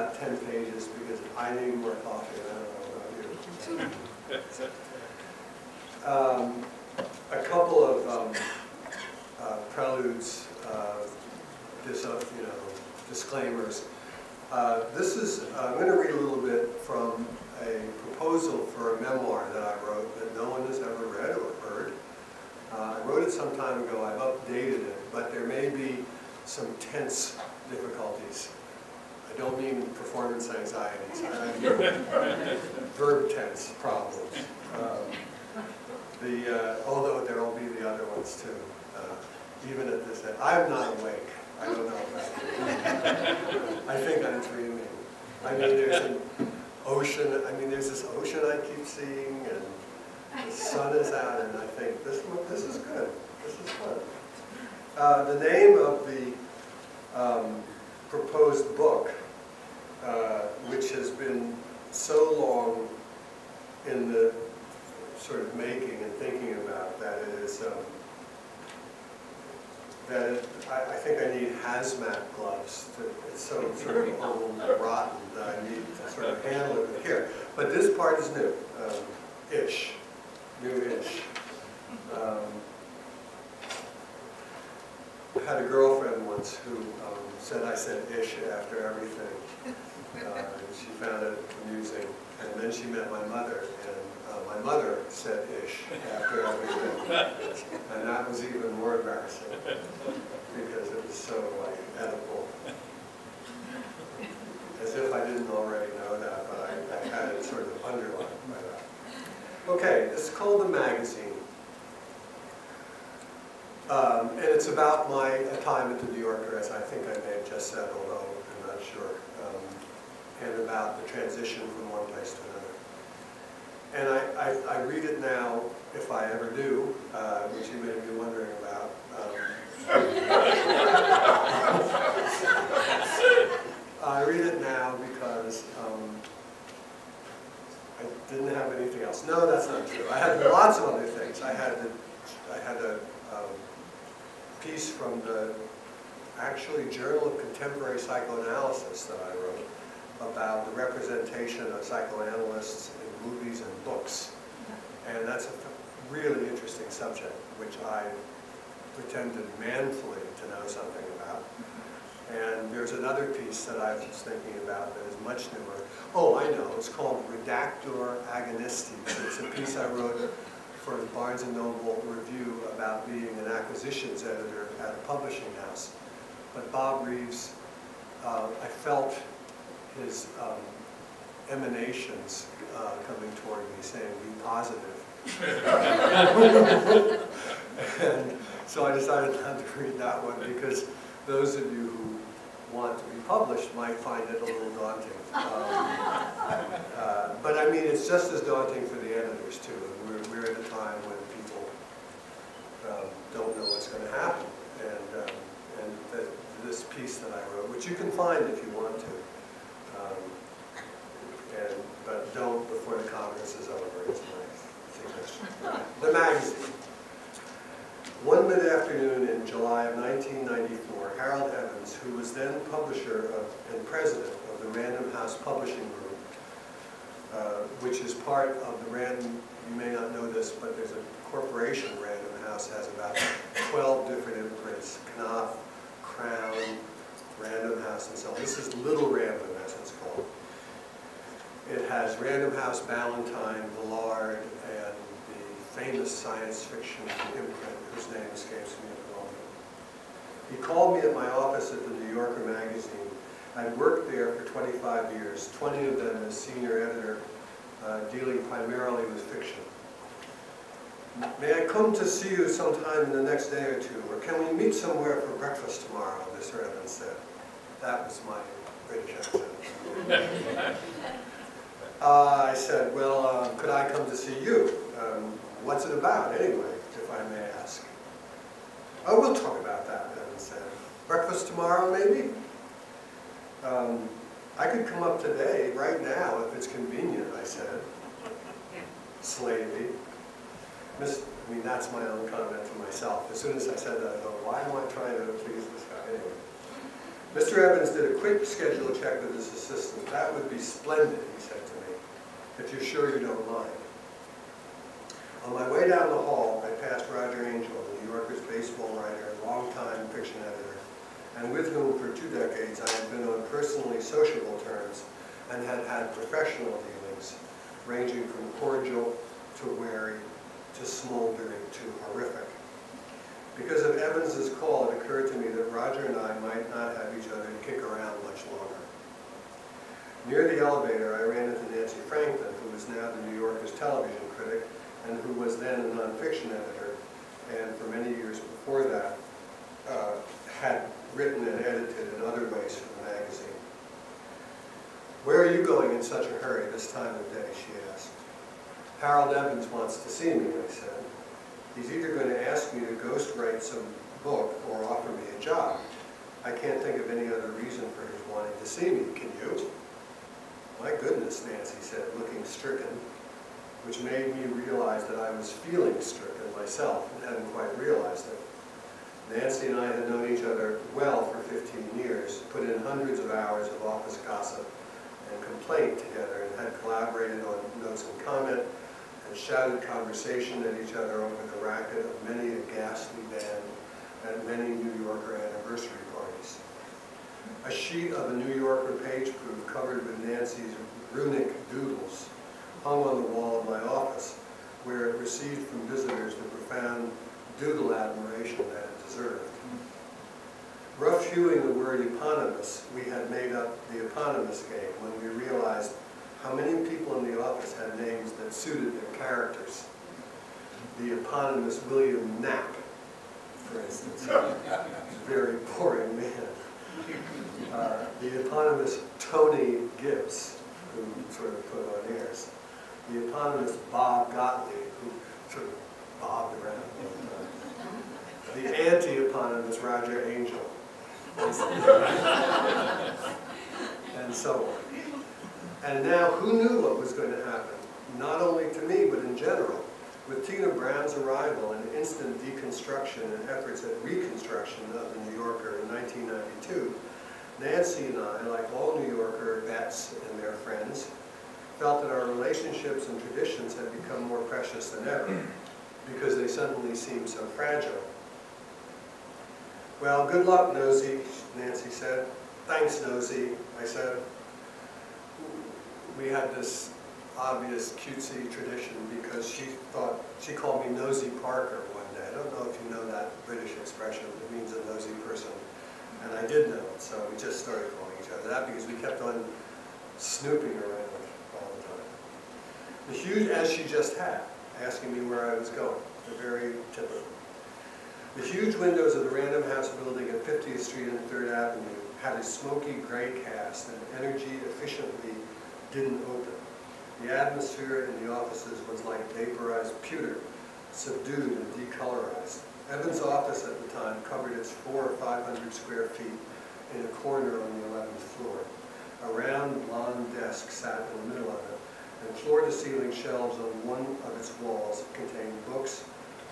about 10 pages because I need more coffee, and I don't know about you. A couple of preludes, disclaimers. This is, I'm going to read a little bit from a proposal for a memoir that I wrote that no one has ever read or heard. I wrote it some time ago. I've updated it, but there may be some tense difficulties. I don't mean performance anxieties. I mean verb tense problems. Although there will be the other ones too. Even at this end, I'm not awake. I don't know about you. I think I'm dreaming. I mean, there's an ocean. I mean, there's this ocean I keep seeing, and the sun is out, and I think this is good. This is fun. The name of the proposed book, which has been so long in the sort of making and thinking about, that it is. I think I need hazmat gloves. It's so sort of old and rotten that I need to sort of handle it with care. But this part is new, ish, new-ish. I had a girlfriend once who said I said ish after everything. She found it amusing. And then she met my mother, and my mother said ish after everything. And that was even more embarrassing because it was so like edible. As if I didn't already know that, but I had it sort of underlined by that. Okay, this is called The Magazine. And it's about my time at the New Yorker, as I think I may have just said, although I'm not sure, and about the transition from one place to another. And I read it now, if I ever do, which you may be wondering about. I read it now because I didn't have anything else. No, that's not true. I had lots of other things. I had a piece from the actually Journal of Contemporary Psychoanalysis that I wrote about the representation of psychoanalysts in movies and books. And that's a really interesting subject, which I pretended manfully to know something about. And there's another piece that I was thinking about that is much newer. Oh, I know, it's called Redactor Agonistes. It's a piece I wrote for the Barnes & Noble Review about being an acquisitions editor at a publishing house. But Bob Reeves, I felt his emanations coming toward me saying, be positive. And so I decided not to read that one because those of you who want to be published might find it a little daunting. But I mean, it's just as daunting for the editors too. We're at a time when people don't know what's going to happen. And this piece that I wrote, which you can find if you want to, but don't before the conference is over, is my suggestion. The magazine. One mid-afternoon in July of 1994, Harold Evans, who was then publisher and president of the Random House Publishing Group, which is part of the Random, you may not know this, but there's a corporation, Random House, has about 12 different imprints, Knopf, Crown, Random House, and so on. This is Little Random, as it's called. It has Random House, Ballantine, Villard, and the famous science fiction imprint, whose name escapes me at the moment. He called me at my office at the New Yorker magazine. I'd worked there for 25 years, 20 of them as senior editor, dealing primarily with fiction. May I come to see you sometime in the next day or two, or can we meet somewhere for breakfast tomorrow, Mr. Evans said. That was my British accent. I said, well, could I come to see you? What's it about, anyway, if I may ask? Oh, we'll talk about that, Evans said. Breakfast tomorrow, maybe? I could come up today, right now, if it's convenient, I said, slavey. I mean, that's my own comment to myself. As soon as I said that, I thought, why am I trying to please this guy? Anyway. Mr. Evans did a quick schedule check with his assistant. "That would be splendid," he said to me, "if you're sure you don't mind." On my way down the hall, I passed Roger Angell, the New Yorker's baseball writer and longtime fiction editor, and with whom for 2 decades I had been on personally sociable terms and had had professional dealings, ranging from cordial to wary to smoldering to horrific. Because of Evans's call, it occurred to me that Roger and I might not have each other to kick around much longer. Near the elevator, I ran into Nancy Franklin, who was now the New Yorker's television critic, and who was then a nonfiction editor, and for many years before that, had written and edited in other ways for the magazine. "Where are you going in such a hurry this time of day?" she asked. "Harold Evans wants to see me," I said. "He's either going to ask me to ghostwrite some book or offer me a job. I can't think of any other reason for his wanting to see me. Can you?" "My goodness," Nancy said, looking stricken, which made me realize that I was feeling stricken myself and hadn't quite realized it. Nancy and I had known each other well for 15 years, put in hundreds of hours of office gossip and complaint together, and had collaborated on notes and comment, and shouted conversation at each other over the racket of many a ghastly band at many New Yorker anniversary parties. A sheet of a New Yorker page proof covered with Nancy's runic doodles hung on the wall of my office, where it received from visitors the profound doodle admiration that it deserved. Rough hewing the word eponymous, we had made up the eponymous game when we realized how many people in the office had names that suited their characters. The eponymous William Knapp, for instance, a very boring man. The eponymous Tony Gibbs, who sort of put on airs. The eponymous Bob Gottlieb, who sort of bobbed around all the time. The anti-eponymous Roger Angell, and so on. And now, who knew what was going to happen? Not only to me, but in general. With Tina Brown's arrival and instant deconstruction and efforts at reconstruction of the New Yorker in 1992, Nancy and I, like all New Yorker vets and their friends, felt that our relationships and traditions had become more precious than ever, because they suddenly seemed so fragile. "Well, good luck, Nosy," Nancy said. "Thanks, Nosy," I said. We had this obvious cutesy tradition because she called me Nosy Parker one day. I don't know if you know that British expression. It means a nosy person. And I did know it, so we just started calling each other that because we kept on snooping around all the time. Huge, as she just had, asking me where I was going. Very typical. The huge windows of the Random House building at 50th Street and 3rd Avenue had a smoky gray cast, and energy efficiently didn't open. The atmosphere in the offices was like vaporized pewter, subdued and decolorized. Evans' office at the time covered its 400 or 500 square feet in a corner on the 11th floor. A round blonde desk sat in the middle of it, and floor-to-ceiling shelves on one of its walls contained books,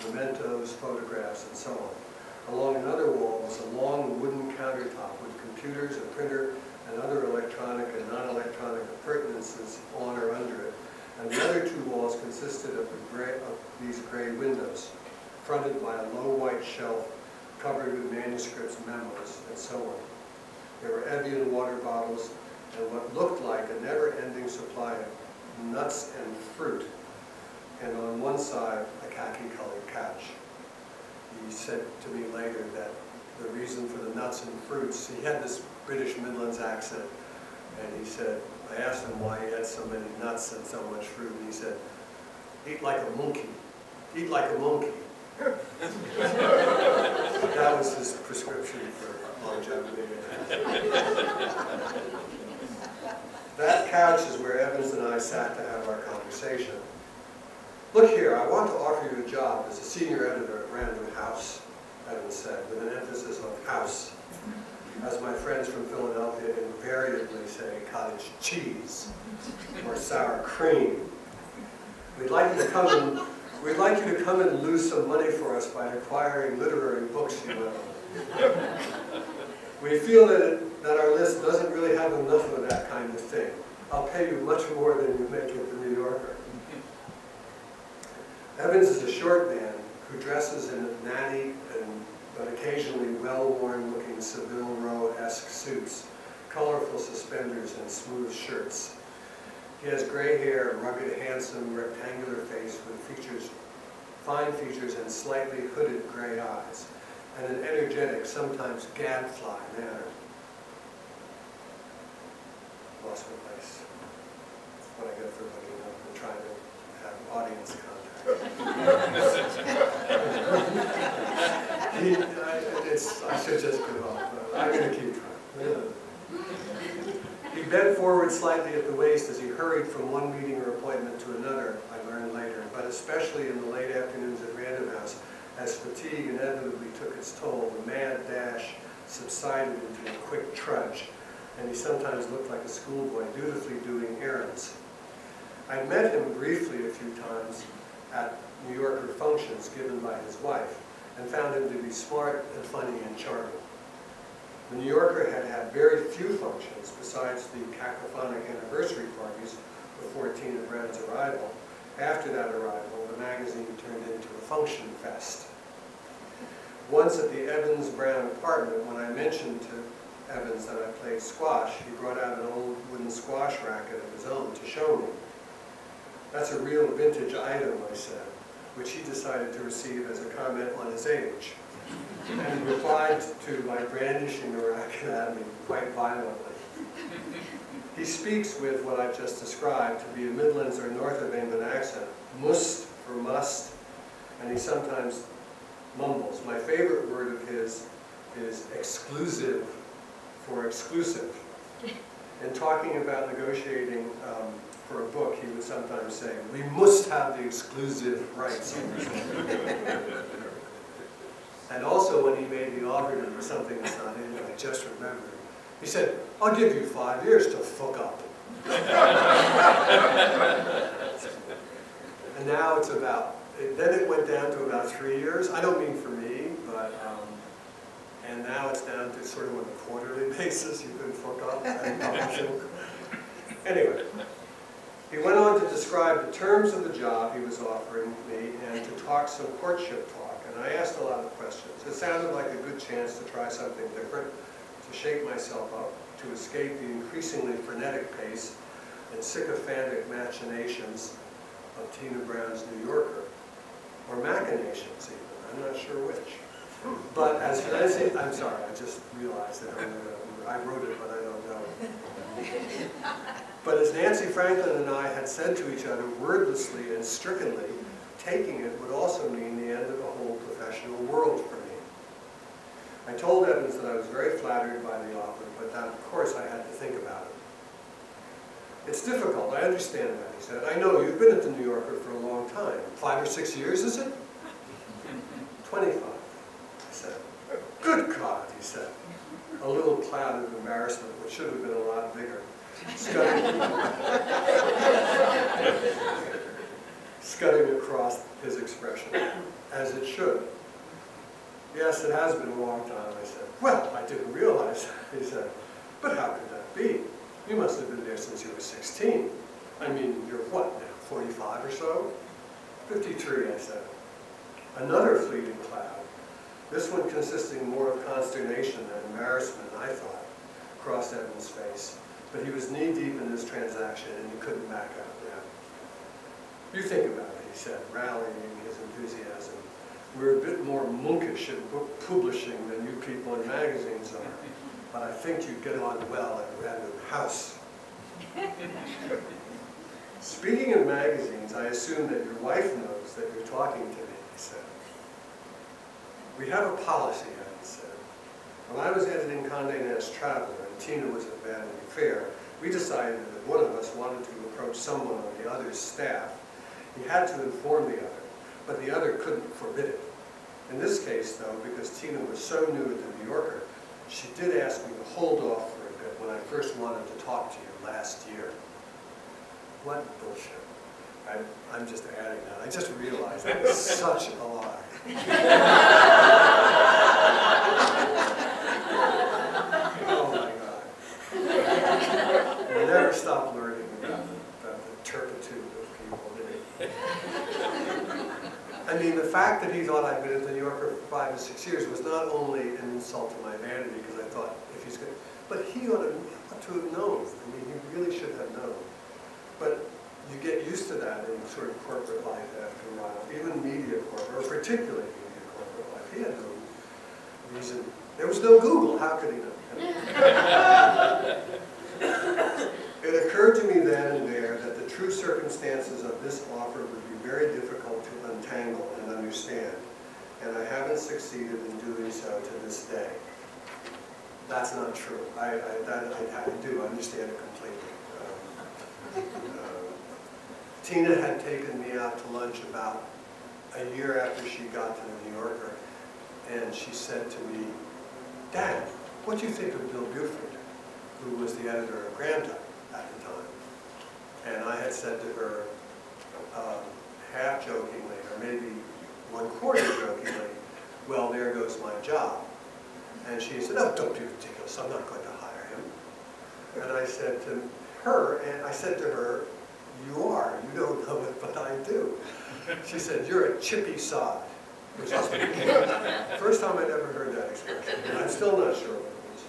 mementos, photographs, and so on. Along another wall was a long wooden countertop with computers, a printer, and other electronic and non-electronic appurtenances on or under it. And the other 2 walls consisted of these gray windows, fronted by a low white shelf covered with manuscripts, memos, and so on. There were Evian water bottles and what looked like a never-ending supply of nuts and fruit, and on one side, a khaki-colored couch. He said to me later that the reason for the nuts and fruits, he had this British Midlands accent, and he said, I asked him why he had so many nuts and so much fruit, and he said, eat like a monkey, eat like a monkey. That was his prescription for longevity. That couch is where Evans and I sat to have our conversation. Look here, I want to offer you a job as a senior editor at Random House, Evans said, with an emphasis on house. As my friends from Philadelphia invariably say, cottage cheese or sour cream. We'd like you to come and lose some money for us by acquiring literary books, you know. We feel that our list doesn't really have enough of that kind of thing. I'll pay you much more than you make at the New Yorker. Evans is a short man who dresses in natty but occasionally well-worn looking Savile Row-esque suits, colorful suspenders, and smooth shirts. He has gray hair, a rugged, handsome, rectangular face with fine features and slightly hooded gray eyes, and an energetic, sometimes gadfly manner. Lost my place. What I get for looking up and trying to have audience contact. I should just give up, but I'm going to keep trying. He bent forward slightly at the waist as he hurried from one meeting or appointment to another, I learned later, but especially in the late afternoons at Random House, as fatigue inevitably took its toll, the mad dash subsided into a quick trudge, and he sometimes looked like a schoolboy dutifully doing errands. I met him briefly a few times at New Yorker functions given by his wife, and found him to be smart and funny and charming. The New Yorker had had very few functions besides the cacophonic anniversary parties before Tina Brown's arrival. After that arrival, the magazine turned into a function fest. Once at the Evans-Brown apartment, when I mentioned to Evans that I played squash, he brought out an old wooden squash racket of his own to show me. "That's a real vintage item," I said, which he decided to receive as a comment on his age, and replied to my brandishing the racket at me quite violently. He speaks with what I've just described to be a Midlands or North of England accent, must for must, and he sometimes mumbles. My favorite word of his is exclusive for exclusive. In talking about negotiating for a book, he would sometimes say, "We must have the exclusive rights." And also when he made the offer to something that's not in it, I just remembered, he said, "I'll give you 5 years to fuck up." And now it's then it went down to about 3 years. I don't mean for me, but, and now it's down to sort of on a quarterly basis you can fuck up and publishing. Anyway, he went on to describe the terms of the job he was offering me and to talk some courtship talk, and I asked a lot of questions. It sounded like a good chance to try something different, to shake myself up, to escape the increasingly frenetic pace and sycophantic machinations of Tina Brown's New Yorker, or machinations even, I'm not sure which. But as Nancy, I'm sorry, I just realized that I wrote it, but I don't know it. But as Nancy Franklin and I had said to each other wordlessly and strickenly, taking it would also mean the end of the whole professional world for me. I told Evans that I was very flattered by the offer, but that of course I had to think about it. "It's difficult, I understand that," he said. "I know, you've been at the New Yorker for a long time. 5 or 6 years, is it?" 25, I said. "Good God," he said. A little cloud of embarrassment, which should have been a lot bigger, scudding across his expression, as it should. "Yes, it has been a long time," I said. "Well, I didn't realize that," he said. "But how could that be? You must have been there since you were 16. I mean, you're what now, 45 or so?" 53, I said. Another fleeting cloud, this one consisting more of consternation than embarrassment, I thought, crossed Evans' face. But he was knee-deep in this transaction, and he couldn't back out now. "You think about it," he said, rallying his enthusiasm. "We're a bit more monkish in book publishing than you people in magazines are, but I think you'd get on well at Random House." "Speaking of magazines, I assume that your wife knows that you're talking to me," he said. "We have a policy," I said. "When I was editing Condé Nast Traveler and Tina was at Vanity Fair, we decided that if one of us wanted to approach someone on the other's staff, he had to inform the other, but the other couldn't forbid it. In this case, though, because Tina was so new at the New Yorker, she did ask me to hold off for a bit when I first wanted to talk to you last year." What bullshit. I'm just adding that. I just realized that was such a lie. never stop learning about the turpitude of people. I mean, the fact that he thought I'd been at the New Yorker for 5 to 6 years was not only an insult to my vanity, because I thought, if he's good, but he ought to have known. I mean, he really should have known. But you get used to that in sort of corporate life after a while, even media corporate, or particularly media corporate life. He had no reason. There was no Google. How could he know? It occurred to me then and there that the true circumstances of this offer would be very difficult to untangle and understand, and I haven't succeeded in doing so to this day. That's not true. I do understand it completely. Tina had taken me out to lunch about a year after she got to the New Yorker, and she said to me, "Dad, what do you think of Bill Buford, who was the editor of Granta at the time?" And I had said to her, half jokingly, or maybe 1/4 jokingly, "Well, there goes my job." And she said, "Oh, don't be ridiculous, I'm not going to hire him." And I said to her, "You are, you don't know it, but I do." She said, "You're a chippy sod," which is the first time I'd ever heard that expression, and I'm still not sure what it was.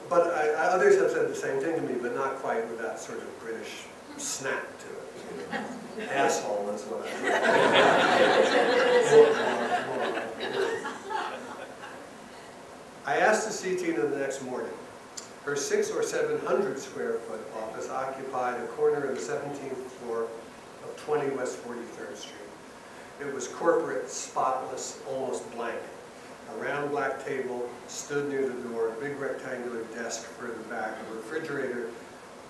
But others have said the same thing to me, but not quite with that sort of British snap to it. Asshole, that's what I asked to see Tina the next morning. Her 600 or 700 square foot office occupied a corner of the 17th floor of 20 West 43rd Street. It was corporate, spotless, almost blank. A round black table stood near the door, a big rectangular desk further back, a refrigerator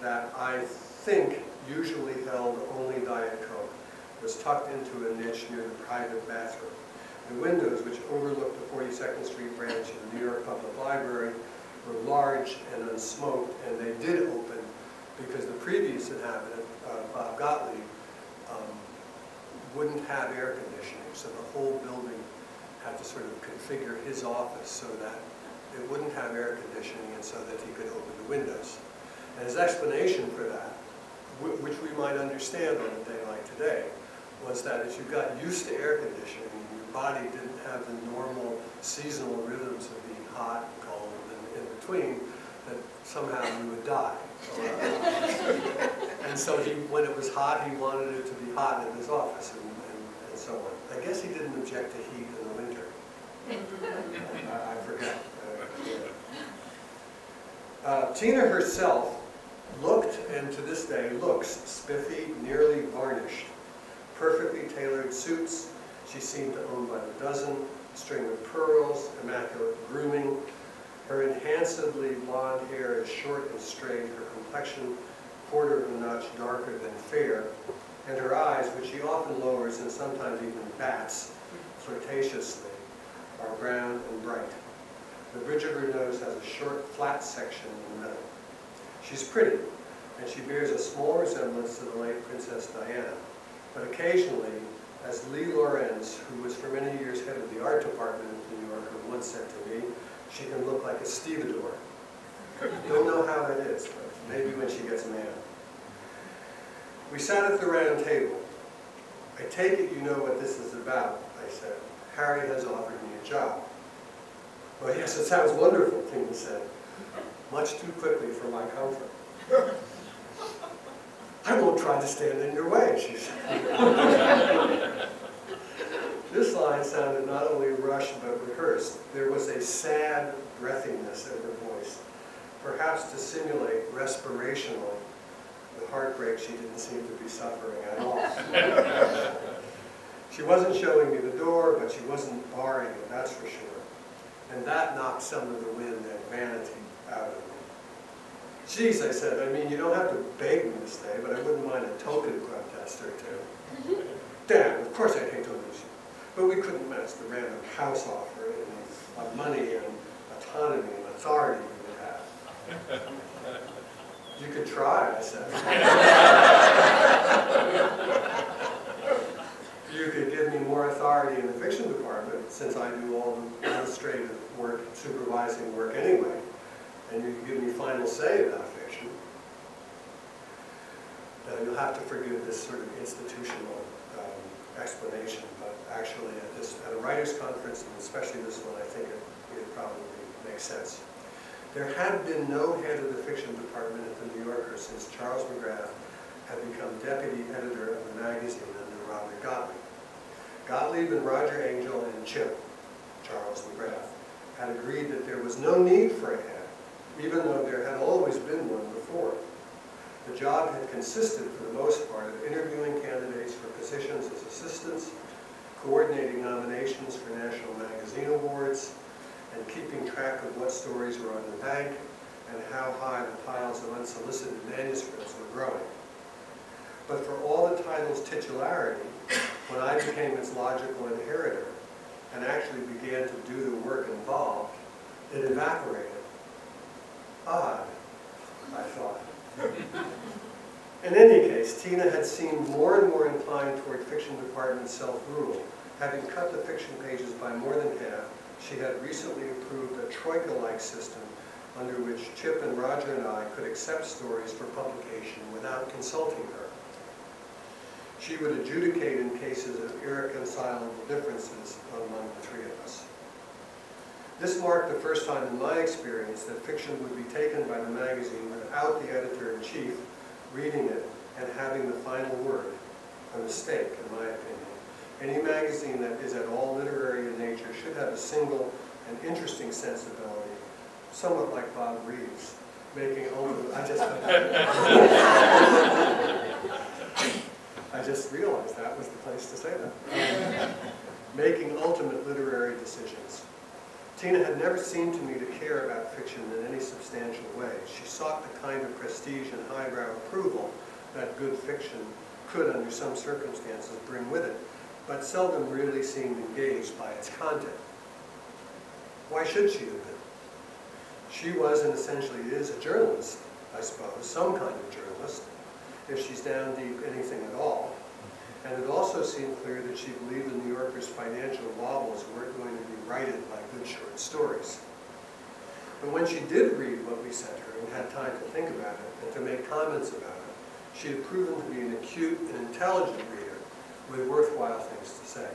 that I think usually held only Diet Coke was tucked into a niche near the private bathroom. The windows, which overlooked the 42nd Street branch of the New York Public Library, were large and unsmoked, and they did open because the previous inhabitant, Bob Gottlieb, wouldn't have air conditioning, so the whole building had to sort of configure his office so that it wouldn't have air conditioning and so that he could open the windows. And his explanation for that, which we might understand on a day like today, was that as you got used to air conditioning, your body didn't have the normal seasonal rhythms of being hot, cold, and in between, that somehow you would die. And so when it was hot, he wanted it to be hot in his office, and so on. I guess he didn't object to heat in the winter. I forget. Tina herself looked, and to this day looks, spiffy, nearly varnished. Perfectly tailored suits, she seemed to own by the dozen, a string of pearls, immaculate grooming. Her enhancedly blonde hair is short and straight, her complexion quarter of a notch darker than fair, and her eyes, which she often lowers and sometimes even bats flirtatiously, are brown and bright. The bridge of her nose has a short, flat section in the middle. She's pretty, and she bears a small resemblance to the late Princess Diana. But occasionally, as Lee Lorenz, who was for many years head of the art department at the New Yorker, once said to me, she can look like a stevedore. Don't know how that is, but maybe when she gets mad. We sat at the round table. "I take it you know what this is about," I said. "Harry has offered me a job." "Well, yes, it sounds wonderful," Tina said. "Much too quickly for my comfort." "I won't try to stand in your way," she said. This line sounded not only rushed but rehearsed. There was a sad breathiness in her voice, perhaps to simulate respirationally the heartbreak she didn't seem to be suffering at all. She wasn't showing me the door, but she wasn't barring it, that's for sure. And that knocked some of the wind and vanity out of me. "Geez," I said, "I mean, you don't have to beg me to stay, but I wouldn't mind a token protest or two." "Damn, of course I'd hate to lose you. But we couldn't match the random house offer of money and autonomy and authority you would have." "You could try," I said. "You could give me more authority in the fiction department, since I do all the administrative work, supervising work anyway. And final say about fiction. Now, you'll have to forgive this sort of institutional explanation, but actually at a writers' conference, and especially this one, I think it probably makes sense. There had been no head of the fiction department at the New Yorker since Charles McGrath had become deputy editor of the magazine under Robert Gottlieb. Gottlieb and Roger Angell and Chip, Charles McGrath, had agreed that there was no need for a head, even though there had always been one before. The job had consisted, for the most part, of interviewing candidates for positions as assistants, coordinating nominations for national magazine awards, and keeping track of what stories were on the bank and how high the piles of unsolicited manuscripts were growing. But for all the title's titularity, when I became its logical inheritor and actually began to do the work involved, it evaporated. Odd, I thought. In any case, Tina had seemed more and more inclined toward fiction department self-rule. Having cut the fiction pages by more than half, she had recently approved a troika-like system under which Chip and Roger and I could accept stories for publication without consulting her. She would adjudicate in cases of irreconcilable differences among the three of us. This marked the first time in my experience that fiction would be taken by the magazine without the editor-in-chief reading it and having the final word, a mistake, in my opinion. Any magazine that is at all literary in nature should have a single and interesting sensibility, somewhat like Bob Reeves, making ultimate... I just realized that was the place to say that. Making ultimate literary decisions. Tina had never seemed to me to care about fiction in any substantial way. She sought the kind of prestige and highbrow approval that good fiction could, under some circumstances, bring with it, but seldom really seemed engaged by its content. Why should she have been? She was, and essentially is, a journalist, I suppose, some kind of journalist, if she's down deep anything at all. And it also seemed clear that she believed the New Yorker's financial wobbles weren't going to be righted by good short stories. But when she did read what we sent her and had time to think about it and to make comments about it, she had proven to be an acute and intelligent reader with worthwhile things to say.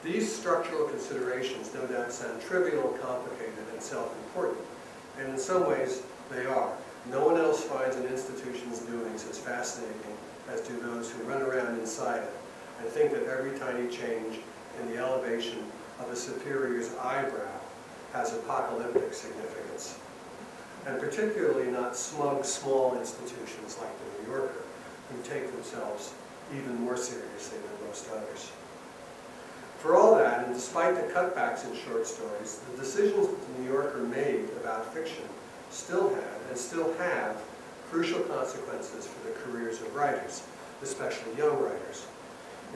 These structural considerations no doubt sound trivial, complicated, and self-important, and in some ways they are. No one else finds an institution's doings as fascinating as do those who run around inside it and think that every tiny change in the elevation of a superior's eyebrow has apocalyptic significance. And particularly not smug, small institutions like the New Yorker, who take themselves even more seriously than most others. For all that, and despite the cutbacks in short stories, the decisions that the New Yorker made about fiction still had, and still have, crucial consequences for the careers of writers, especially young writers,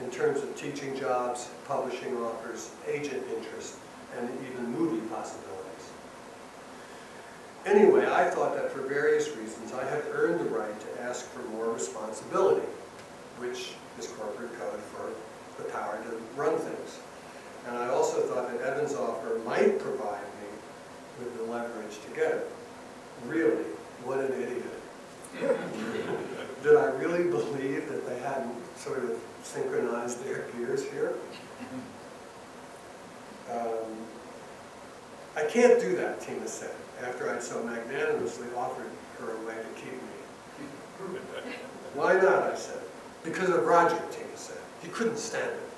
in terms of teaching jobs, publishing offers, agent interest, and even movie possibilities. Anyway, I thought that for various reasons I had earned the right to ask for more responsibility, which is corporate code for the power to run things. And I also thought that Evan's offer might provide me with the leverage to get it. Really, what an idiot. Did I really believe that they hadn't sort of synchronized their gears here? I can't do that, Tina said, after I'd so magnanimously offered her a way to keep me. Why not, I said. Because of Roger, Tina said. He couldn't stand it.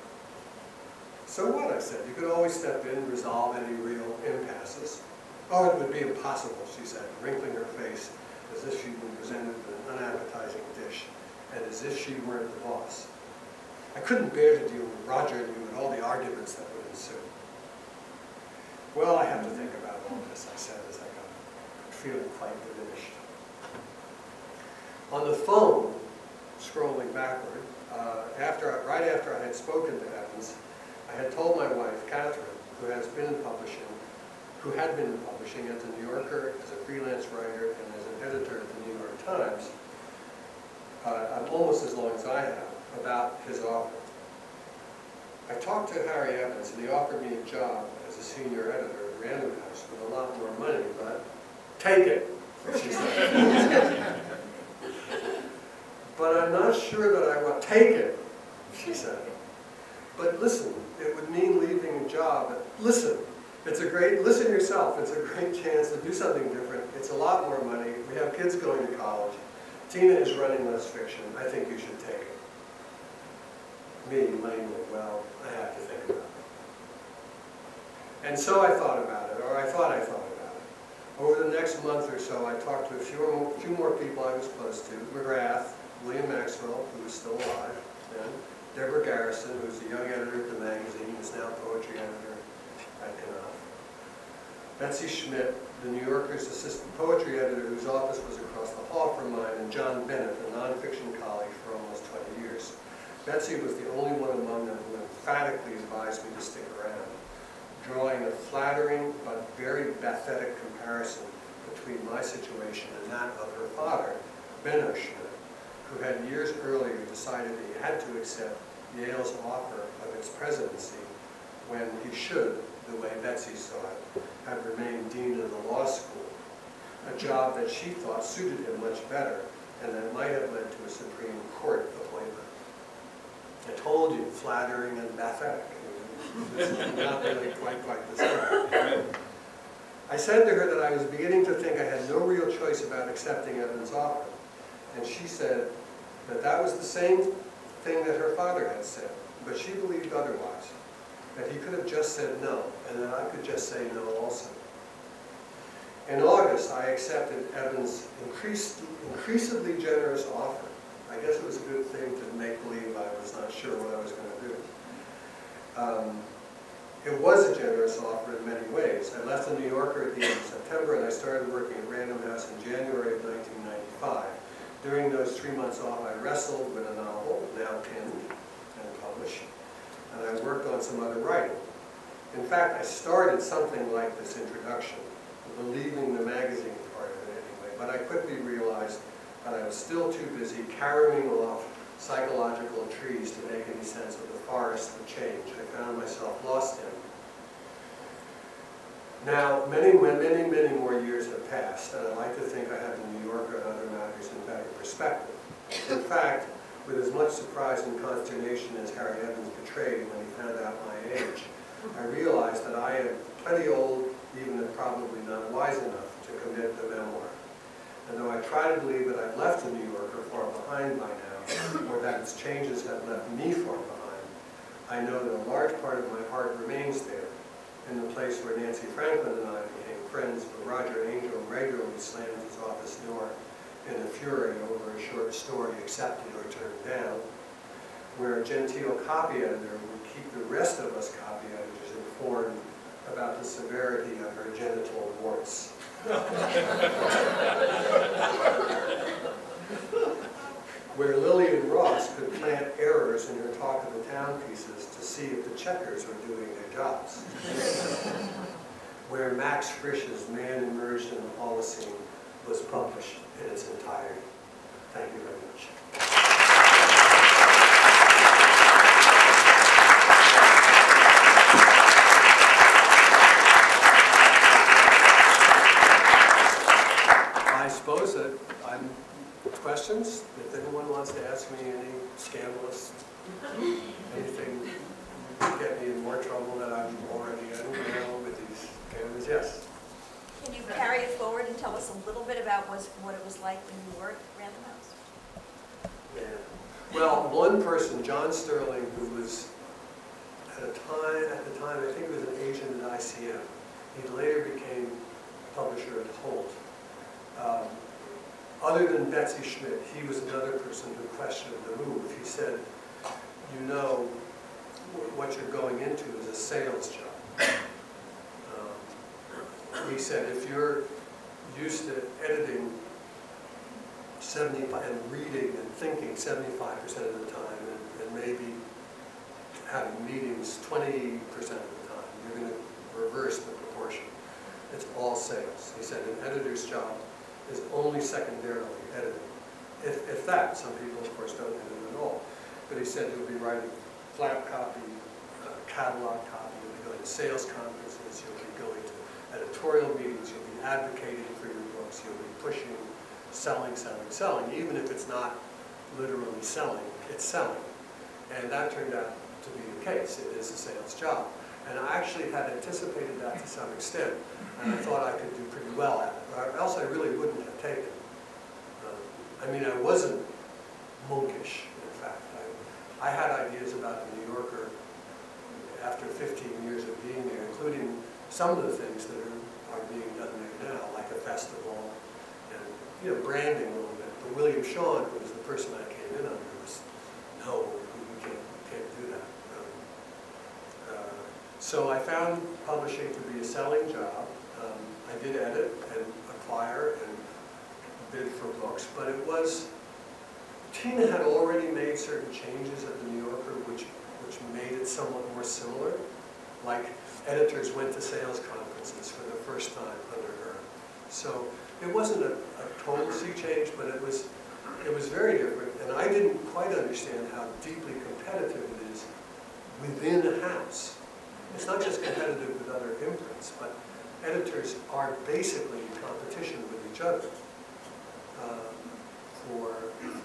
So what, I said. You could always step in and resolve any real impasses. Oh, it would be impossible, she said, wrinkling her face as if she'd been presented with an unappetizing dish, and as if she weren't the boss. I couldn't bear to deal with Roger and you and all the arguments that would ensue. Well, I have to think about all this, I said as I got feeling quite diminished. On the phone, scrolling backward, right after I had spoken to Evans, I had told my wife, Catherine, who had been in publishing at the New Yorker as a freelance writer and as an editor at the New York Times, almost as long as I have, about his offer. I talked to Harry Evans, and he offered me a job as a senior editor at Random House with a lot more money, but Take it, she said. But I'm not sure that I want, take it, she said. But listen, it would mean leaving a job. But listen, listen yourself, it's a great chance to do something different. It's a lot more money. We have kids going to college. Tina is running less fiction. I think you should take it. Me, lamely, well, I have to think about it. And so I thought about it, or I thought about it. Over the next month or so, I talked to a few more people I was close to. McGrath, William Maxwell, who was still alive then, Deborah Garrison, who's the young editor of the magazine, is now poetry editor at Knopf. Betsy Schmidt, the New Yorker's assistant poetry editor, whose office was across the hall from mine, and John Bennett, a nonfiction colleague for almost 20 years. Betsy was the only one among them who emphatically advised me to stick around, drawing a flattering but very pathetic comparison between my situation and that of her father, Benno Schmidt, who had years earlier decided he had to accept Yale's offer of its presidency when he should, the way Betsy saw it, have remained dean of the law school, a job that she thought suited him much better and that might have led to a Supreme Court appointment. I told you, flattering and pathetic. This is not really quite the same. I said to her that I was beginning to think I had no real choice about accepting Evan's offer. And she said that that was the same thing that her father had said, but she believed otherwise, that he could have just said no, and that I could just say no also. In August, I accepted Evan's increasingly generous offer. I guess it was a good thing to make believe I was not sure what I was going to do. It was a generous offer in many ways. I left the New Yorker at the end of September, and I started working at Random House in January of 1995. During those 3 months off, I wrestled with a novel, now pinned and published, and I worked on some other writing. In fact, I started something like this introduction, believing the magazine part of it anyway, but I quickly realized that I was still too busy carrying off psychological trees to make any sense of the forest of change I found myself lost in. Now, many more years have passed, and I like to think I have the New Yorker and other matters in better perspective. In fact, with as much surprise and consternation as Harry Evans betrayed when he found out my age, I realized that I am plenty old, even if probably not wise enough, to commit the memoir. And though I try to believe that I've left the New Yorker far behind by now, or that its changes have left me far behind, I know that a large part of my heart remains there, in the place where Nancy Franklin and I became friends, but Roger Angel regularly slammed his office door in a fury over a short story accepted or turned down, where a genteel copy editor would keep the rest of us copy editors informed about the severity of her genital warts. Where Lillian Ross could plant errors in her Talk of the Town pieces to see if the checkers were doing their jobs. Where Max Frisch's Man Emerged in the Holocene was published in its entirety. Thank you very much. I suppose that I'm questions. If anyone wants to ask me any scandalous, anything to get me in more trouble than I'm already in with these cameras, yes. Can you carry it forward and tell us a little bit about what it was like when you were at Random House? Yeah. Well, one person, John Sterling, who was at the time, I think he was an agent at ICM. He later became publisher at Holt. Other than Betsy Schmidt, he was another person who questioned the move. He said, you know, what you're going into is a sales job. He said, if you're used to editing 75 and reading and thinking 75% of the time, and maybe having meetings 20% of the time, you're going to reverse the proportion. It's all sales. He said, an editor's job is only secondarily editing. If that, some people of course don't do it at all. But he said you'll be writing flap copy, catalog copy, you'll be going to sales conferences, you'll be going to editorial meetings, you'll be advocating for your books, you'll be pushing, selling, even if it's not literally selling, it's selling. And that turned out to be the case. It is a sales job. And I actually had anticipated that to some extent, and I thought I could do pretty well at it, or else I really wouldn't have taken it. I mean, I wasn't monkish, in fact. I had ideas about the New Yorker after 15 years of being there, including some of the things that are being done there now, like a festival and branding a little bit. But William Shawn, who was the person I came in under, was, no, we can't do that. So I found publishing to be a selling job. I did edit and acquire and bid for books, but it was, Tina had already made certain changes at the New Yorker which made it somewhat more similar. Like editors went to sales conferences for the first time under her. So it wasn't a total sea change, but it was very different, and I didn't quite understand how deeply competitive it is within a house. It's not just competitive with other imprints, but editors are basically in competition with each other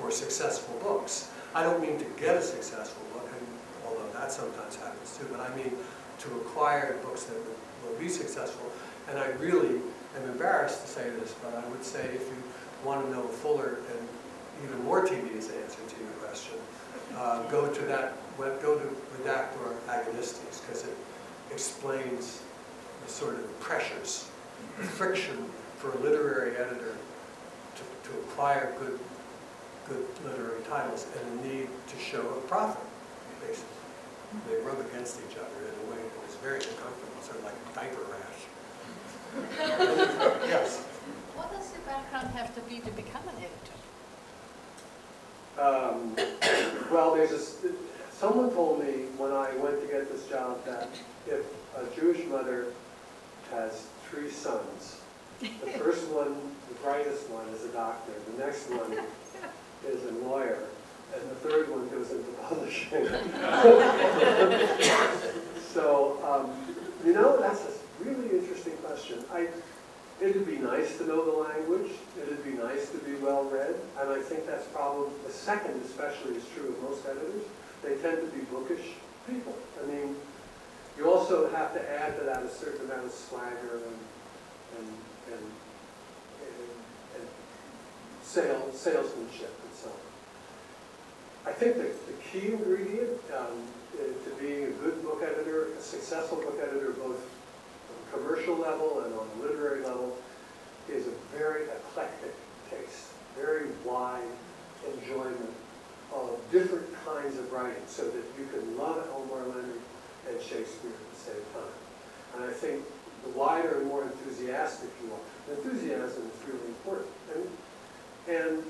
for successful books. I don't mean to get a successful book, although that sometimes happens too, but I mean to acquire books that will be successful. And I really am embarrassed to say this, but I would say if you want to know a fuller and even more tedious answer to your question, go to Redactor Agonistes, because it explains the sort of pressures, the friction for a literary editor to acquire good literary titles and the need to show a profit, basically. They rub against each other in a way that was very uncomfortable, sort of like a diaper rash. Yes? What does your background have to be to become an editor? Well, someone told me when I went to get this job that if a Jewish mother has 3 sons, the first one, the brightest one, is a doctor, the next one is a lawyer, and the third one goes into publishing. So, that's a really interesting question. It'd be nice to know the language, it'd be nice to be well read, and I think that's probably, the second especially is true of most editors. They tend to be bookish people. I mean, you also have to add to that a certain amount of swagger and salesmanship and so on. I think that the key ingredient to being a good book editor, a successful book editor, both on a commercial level and on a literary level, is a very eclectic taste, very wide enjoyment of different kinds of writing, so that you can love Elmore Leonard and Shakespeare at the same time. And I think the wider and more enthusiastic you are, enthusiasm is really important. And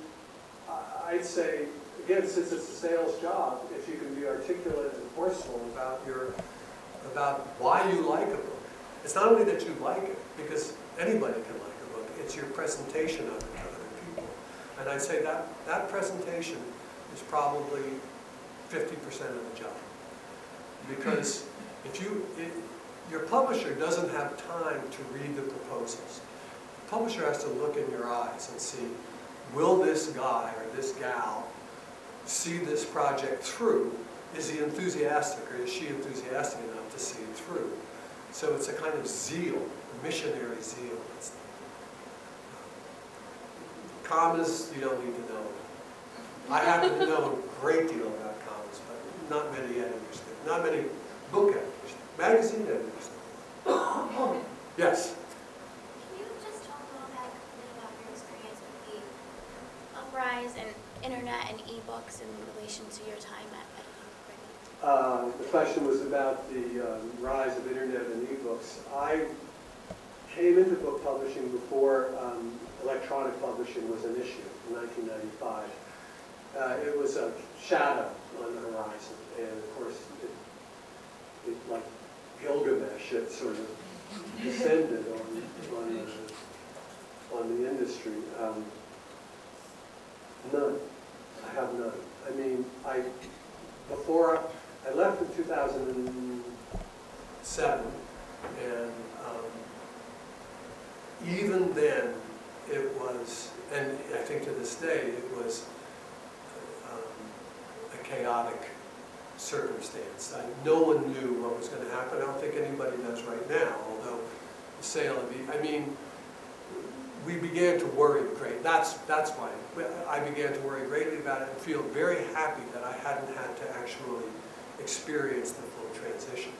I'd say, again, since it's a sales job, if you can be articulate and forceful about why you like a book. It's not only that you like it, because anybody can like a book, it's your presentation of it to other people. And I'd say that presentation is probably 50% of the job. Because your publisher doesn't have time to read the proposals. The publisher has to look in your eyes and see, will this guy or this gal see this project through? Is he enthusiastic, or is she enthusiastic enough to see it through? So it's a kind of zeal, a missionary zeal. Commas, you don't need to know. I happen to know a great deal about commas, but not many editors do. Not many book editors do. Magazine editors do. Yes? Can you just talk a little bit about your experience with the uprise and internet and e-books in relation to your time at Brook? The question was about the rise of internet and e-books. I came into book publishing before electronic publishing was an issue in 1995. It was a shadow on the horizon, and of course, it like Gilgamesh, it sort of descended on the industry. None. I have none. I mean, before I left in 2007, and even then, it was, and I think to this day, it was a chaotic circumstance. No one knew what was going to happen. I don't think anybody does right now, although the sale of I mean, we began to worry great. That's why I began to worry greatly about it and feel very happy that I hadn't had to actually experience the full transition.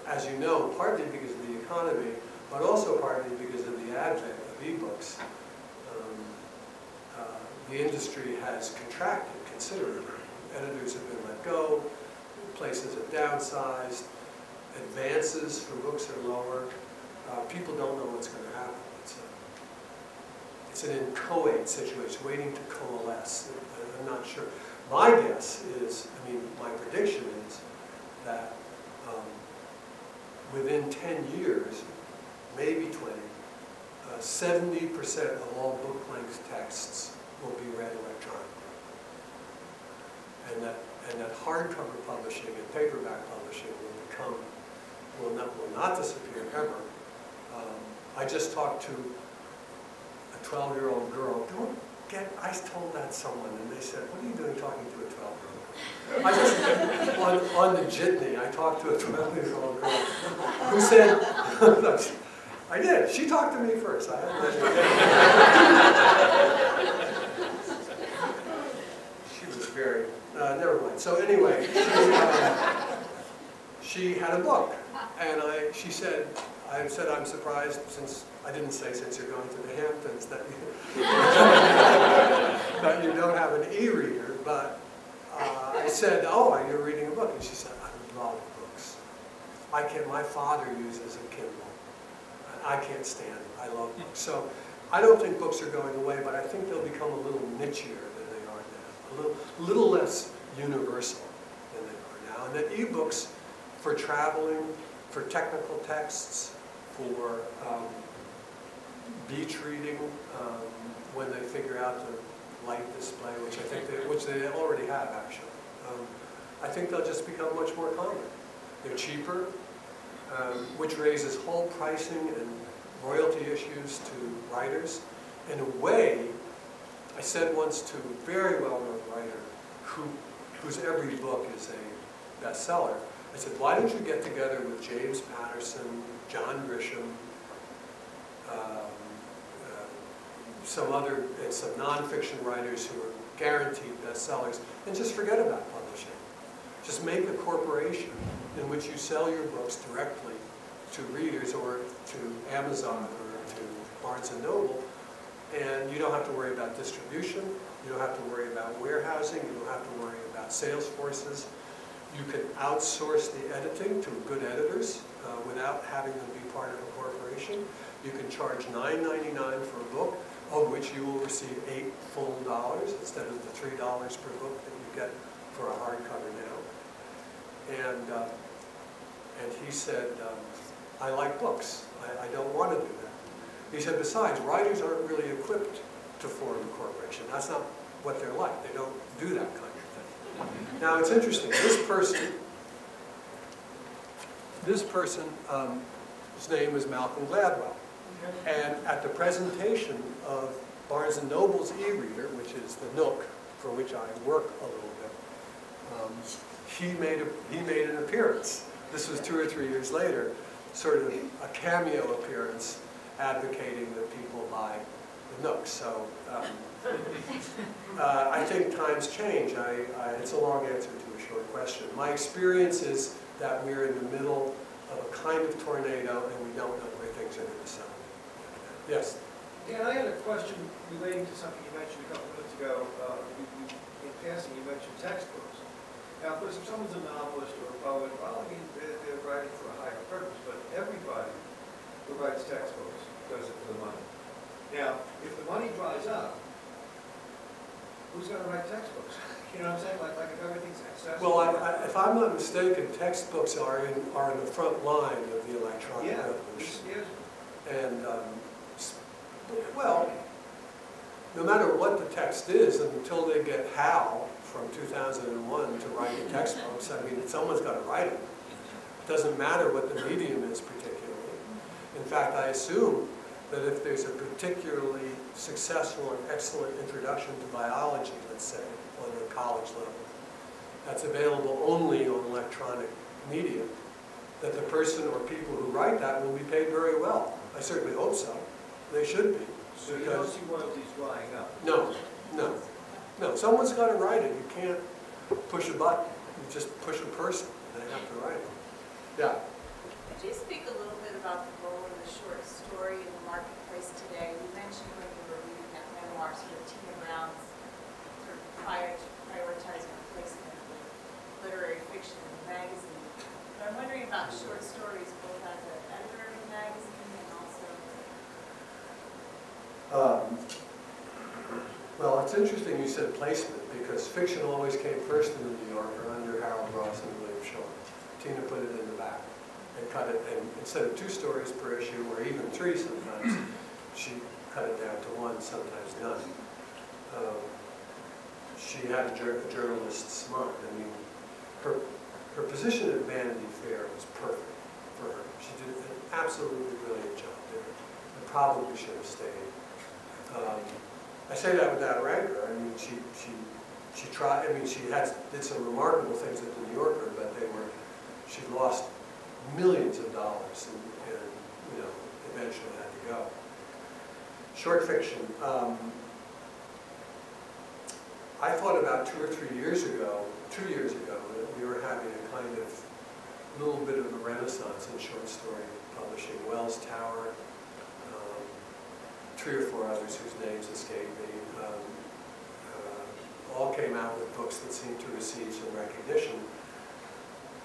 As you know, partly because of the economy, but also partly because of the advent of e-books, the industry has contracted considerably. Editors have been let go, places have downsized, advances for books are lower. People don't know what's going to happen. It's an inchoate situation, waiting to coalesce. I'm not sure. My guess is, I mean, my prediction is that within 10 years, maybe 20, 70% of all book-length texts will be read electronically. And that hardcover publishing and paperback publishing will not disappear ever. I just talked to a 12-year-old girl. I told that to someone, and they said, "What are you doing talking to a 12-year-old?" I just, on the jitney, I talked to a 12-year-old girl who said, I did. She talked to me first. I had She was very, never mind. So anyway, she had a book, and she said, I said, I'm surprised since, I didn't say since you're going to the Hamptons that that you don't have an e-reader, but I said, oh, you're reading a book. And she said, I love books. My father uses a Kindle. I can't stand it. I love books. So I don't think books are going away, but I think they'll become a little nichier than they are now, a little less universal than they are now. And that e-books for traveling, for technical texts, for beach reading, when they figure out the light display, which they already have actually. I think they'll just become much more common. They're cheaper, which raises whole pricing and royalty issues to writers. In a way, I said once to a very well-known writer whose every book is a bestseller, I said, why don't you get together with James Patterson, John Grisham, some nonfiction writers who are guaranteed bestsellers, and just forget about publishing. Just make a corporation in which you sell your books directly to readers or to Amazon or to Barnes & Noble, and you don't have to worry about distribution, you don't have to worry about warehousing, you don't have to worry about sales forces. You can outsource the editing to good editors without having them be part of a corporation. You can charge $9.99 for a book, of which you will receive $8 full instead of the $3 per book that you get for a hardcover now. And he said, I like books. I don't want to do that. He said, besides, writers aren't really equipped to form a corporation. That's not what they're like. They don't do that kind of thing. Now, it's interesting. This person, his name is Malcolm Gladwell. And at the presentation of Barnes & Noble's e-reader, which is the Nook, for which I work a little bit, he made an appearance. This was 2 or 3 years later, sort of a cameo appearance advocating that people buy the Nook. So I think times change. It's a long answer to a short question. My experience is that we're in the middle of a kind of tornado and we don't know where things are going to settle. Yes? Dan, I had a question relating to something you mentioned a couple minutes ago. In passing, you mentioned textbooks. Now, of course, if someone's a novelist or a poet, well, I mean, they're writing for a higher purpose, but everybody who writes textbooks does it for the money. Now, if the money dries up, who's going to write textbooks? You know what I'm saying? Like if everything's accessible. Well, if I'm not mistaken, textbooks are in the front line of the electronic revolution. Yes. And, well, no matter what the text is, until they get Hal from 2001 to write the textbooks, I mean, someone's got to write it. It doesn't matter what the medium is particularly. In fact, I assume that if there's a particularly successful and excellent introduction to biology, let's say, on a college level, that's available only on electronic media, that the person or people who write that will be paid very well. I certainly hope so. They should be. So you don't see royalties drying up? No, no, no. Someone's got to write it. You can't push a button. You just push a person. They have to write it. Yeah. Could you speak a little bit about the role of the short story in the marketplace today? You mentioned when you were reading that memoir, sort of Tina Brown's sort of prioritizing replacement with literary fiction in the magazine. But I'm wondering about short stories, both as an editor in the magazine and also... Well, it's interesting you said placement, because fiction always came first in the New Yorker under Harold Ross and William Shaw. Tina put it in the back and cut it, and instead of 2 stories per issue, or even 3 sometimes, she cut it down to 1, sometimes none. She had a journalist's mind. I mean, her position at Vanity Fair was perfect for her. She did an absolutely brilliant job there, and probably should have stayed. I say that without rancor. I mean, she tried. I mean, she did some remarkable things at the New Yorker, but she lost millions of dollars, and you know, eventually had to go. Short fiction. I thought about 2 or 3 years ago, 2 years ago, that we were having a kind of little bit of a renaissance in short story publishing. Wells Tower, 3 or 4 others whose names escape me, all came out with books that seemed to receive some recognition.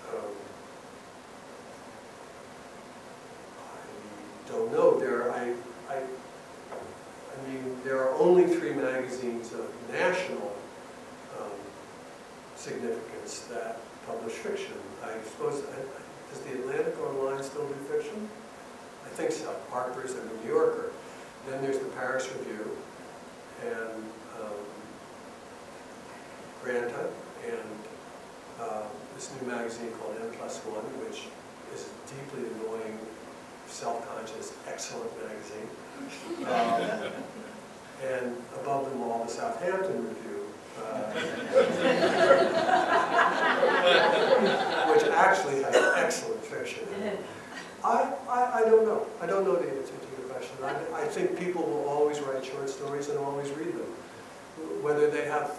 I don't know. I mean, there are only 3 magazines of national significance that publish fiction. I suppose, does the Atlantic Online still do fiction? I think so. Harper's and the New Yorker. Then there's the Paris Review, and Granta, and this new magazine called N+1, which is a deeply annoying, self-conscious, excellent magazine. And above them all, the Southampton Review, which actually has excellent fiction in it. I don't know. I don't know the answer to your question. I think people will always write short stories and always read them. Whether they have,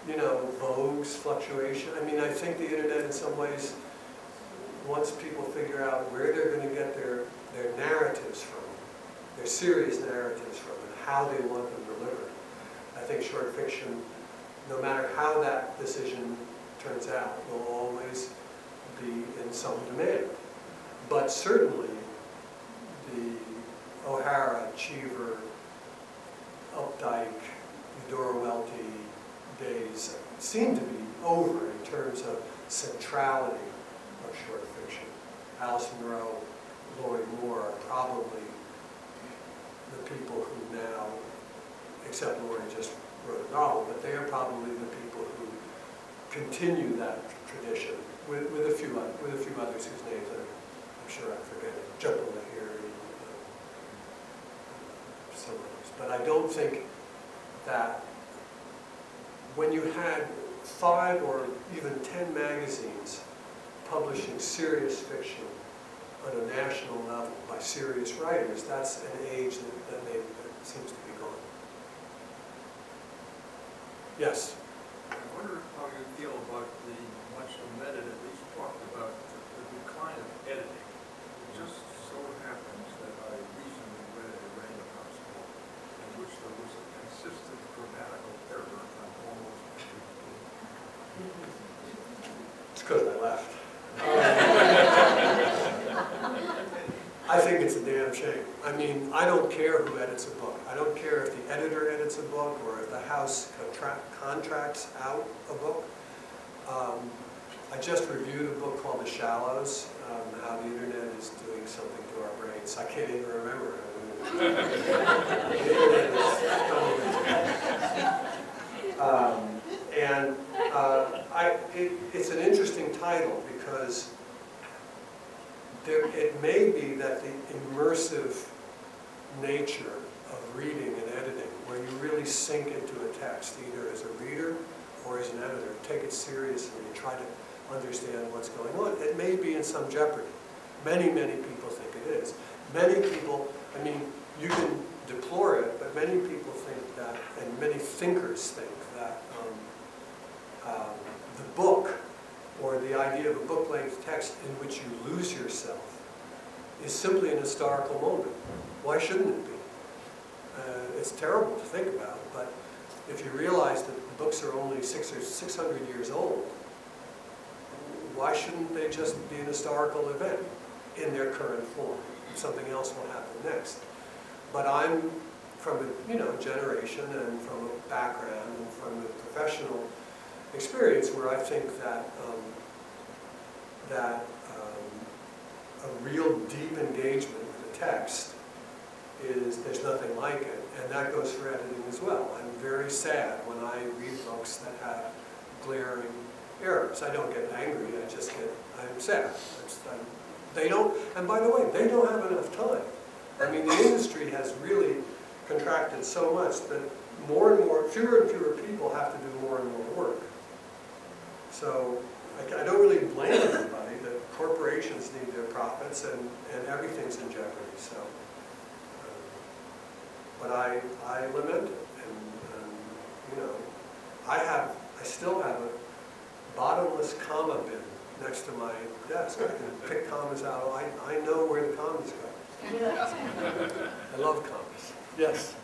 you know, vogues, fluctuation. I mean, I think the internet in some ways, once people figure out where they're going to get their narratives from, their serious narratives from, and how they want them delivered, I think short fiction, no matter how that decision turns out, will always be in some demand. But certainly, the O'Hara, Cheever, Updike, Eudora Welty days seem to be over in terms of centrality of short fiction. Alice Munro, Lloyd Moore are probably the people who now, except Lloyd just wrote a novel, but they are probably the people who continue that tradition with a few others whose names I'm sure I forget. Jump over here, some others. But I don't think that when you had 5 or even 10 magazines publishing serious fiction on a national level by serious writers, that's an age that seems to be gone. Yes? I wonder how you feel about the much lamented, at least talked about, the decline of editing. It just so happens that I recently read a random house book in which there was a consistent grammatical error on almost every page. It's because I left. I think it's a damn shame. I mean, I don't care who edits a book. I don't care if the editor edits a book or if the house contracts out a book. I just reviewed a book called The Shallows, how the internet is doing something to our brains. I can't even remember it. The internet is it's an interesting title because it may be that the immersive nature of reading and editing, where you really sink into a text, either as a reader or as an editor. Take it seriously and try to understand what's going on. It may be in some jeopardy. Many, many people think it is. Many people, I mean, you can deplore it, but many people think that, and many thinkers think that the book, or the idea of a book-length text in which you lose yourself, is simply an historical moment. Why shouldn't it be? It's terrible to think about, but if you realize that the books are only 600 years old, why shouldn't they just be an historical event in their current form? Something else will happen next. But I'm from a generation and from a background and from a professional experience where I think that a real deep engagement with the text there's nothing like it, and that goes for editing as well. I'm very sad when I read books that have glaring errors. I don't get angry, I'm sad. They don't, and by the way, they don't have enough time. I mean, the industry has really contracted so much that fewer and fewer people have to do more and more work. So I don't really blame anybody. The corporations need their profits, and everything's in jeopardy. So, but I lament it, and I still have a bottomless comma bin next to my desk. I can pick commas out. I know where the commas go. I love commas. Yes.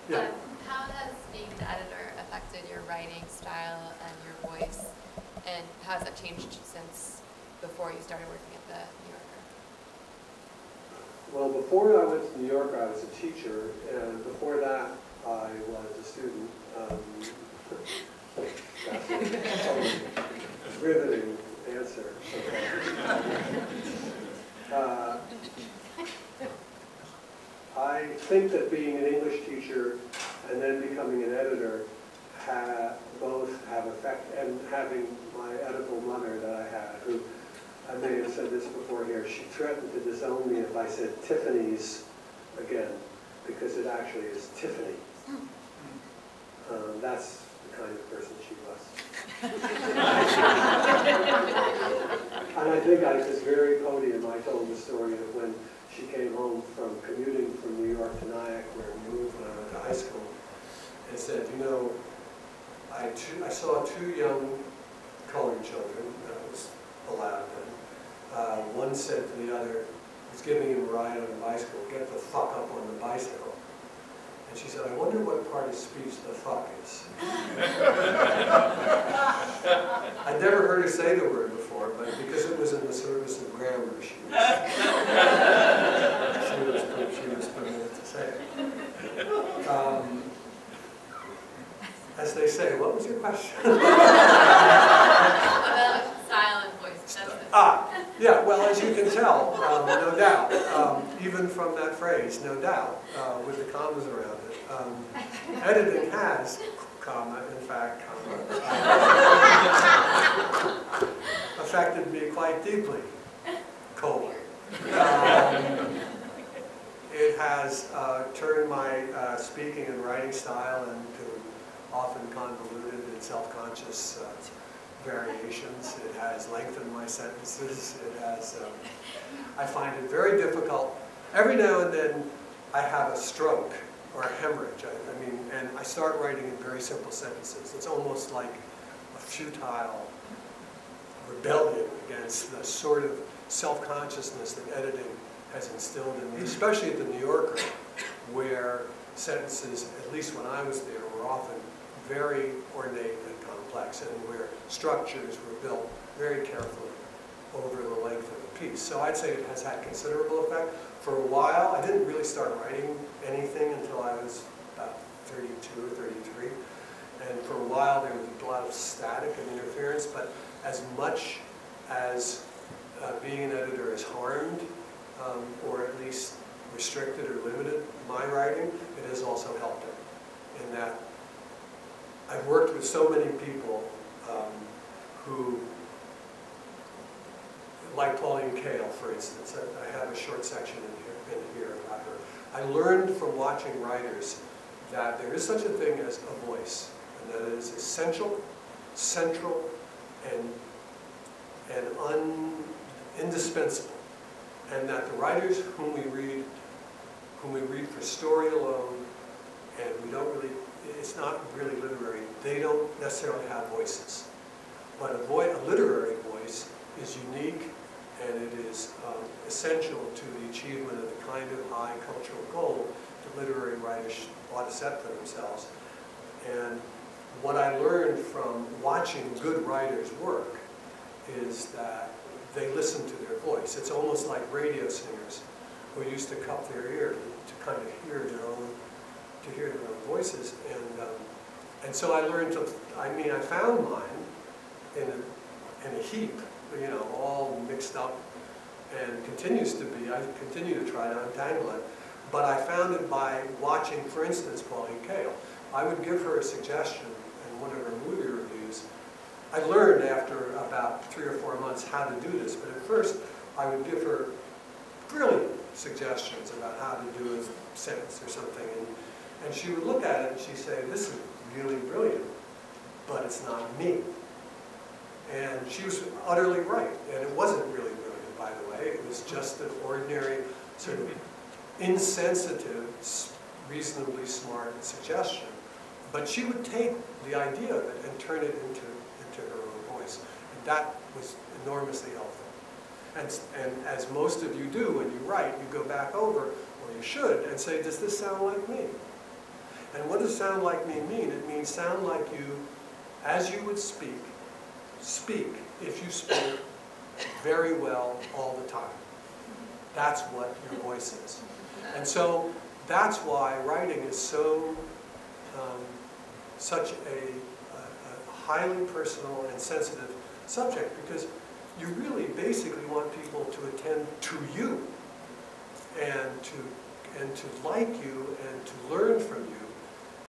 Yeah. How has being an editor affected your writing style and your voice, and how has that changed since before you started working at the New Yorker? Well, before I went to New Yorker, I was a teacher, and before that, I was a student. That's a riveting answer. I think that being an English teacher and then becoming an editor both have effect, and having my Oedipal mother that I had, who, I may have said this before here, she threatened to disown me if I said Tiffany's again, because it actually is Tiffany. That's the kind of person she was. And I think at this very podium I told the story of when she came home from commuting from New York to Nyack, where we moved when I went to high school, and said, I saw two young colored children, that was allowed then. One said to the other, was giving him a ride on a bicycle, "Get the fuck up on the bicycle." And she said, "I wonder what part of speech the fuck is." I'd never heard her say the word before, but because it was in the service of grammar, she was permitted to say it. As they say, what was your question? About style and voice. Yeah, well, as you can tell, no doubt, even from that phrase, no doubt, with the commas around it. Editing has, comma, in fact, comma, affected me quite deeply, colon. It has turned my speaking and writing style into often convoluted and self-conscious variations. It has lengthened my sentences. It has, I find it very difficult. Every now and then I have a stroke or a hemorrhage. I mean, and I start writing in very simple sentences. It's almost like a futile rebellion against the sort of self-consciousness that editing has instilled in me, especially at the New Yorker, where sentences, at least when I was there, were often very ornate and complex, and where structures were built very carefully over the length of the piece. So I'd say it has had considerable effect. For a while, I didn't really start writing anything until I was about 32 or 33. And for a while, there was a lot of static and interference, but as much as being an editor has harmed, or at least restricted or limited my writing, it has also helped it, in that I've worked with so many people who like Pauline Kael, for instance. I have a short section in here about her. I learned from watching writers that there is such a thing as a voice, and that it is essential, central, and indispensable. And that the writers whom we read for story alone, and we don't really, it's not really literary, they don't necessarily have voices. But a literary voice is unique, and it is essential to the achievement of the kind of high cultural goal that literary writers ought to set for themselves. And what I learned from watching good writers work is that they listen to their voice. It's almost like radio singers who used to cup their ear to kind of hear their own voices. And so I learned to, I found mine in a heap, you know, all mixed up, and continues to be. I continue to try to untangle it. But I found it by watching, for instance, Pauline Kael. I would give her a suggestion in one of her movie reviews. I learned after about 3 or 4 months how to do this, but at first I would give her brilliant suggestions about how to do a sentence or something, and she would look at it and she'd say, "This is really brilliant, but it's not me." And she was utterly right, and it wasn't really brilliant, by the way. It was just an ordinary, sort of insensitive, reasonably smart suggestion. But she would take the idea of it and turn it into her own voice. And that was enormously helpful. And as most of you do when you write, you go back over, or you should, and say, does this sound like me? And what does sound like me mean? It means sound like you, as you would speak if you spoke very well all the time. That's what your voice is. And so that's why writing is so such a highly personal and sensitive subject, because you really basically want people to attend to you and to like you and to learn from you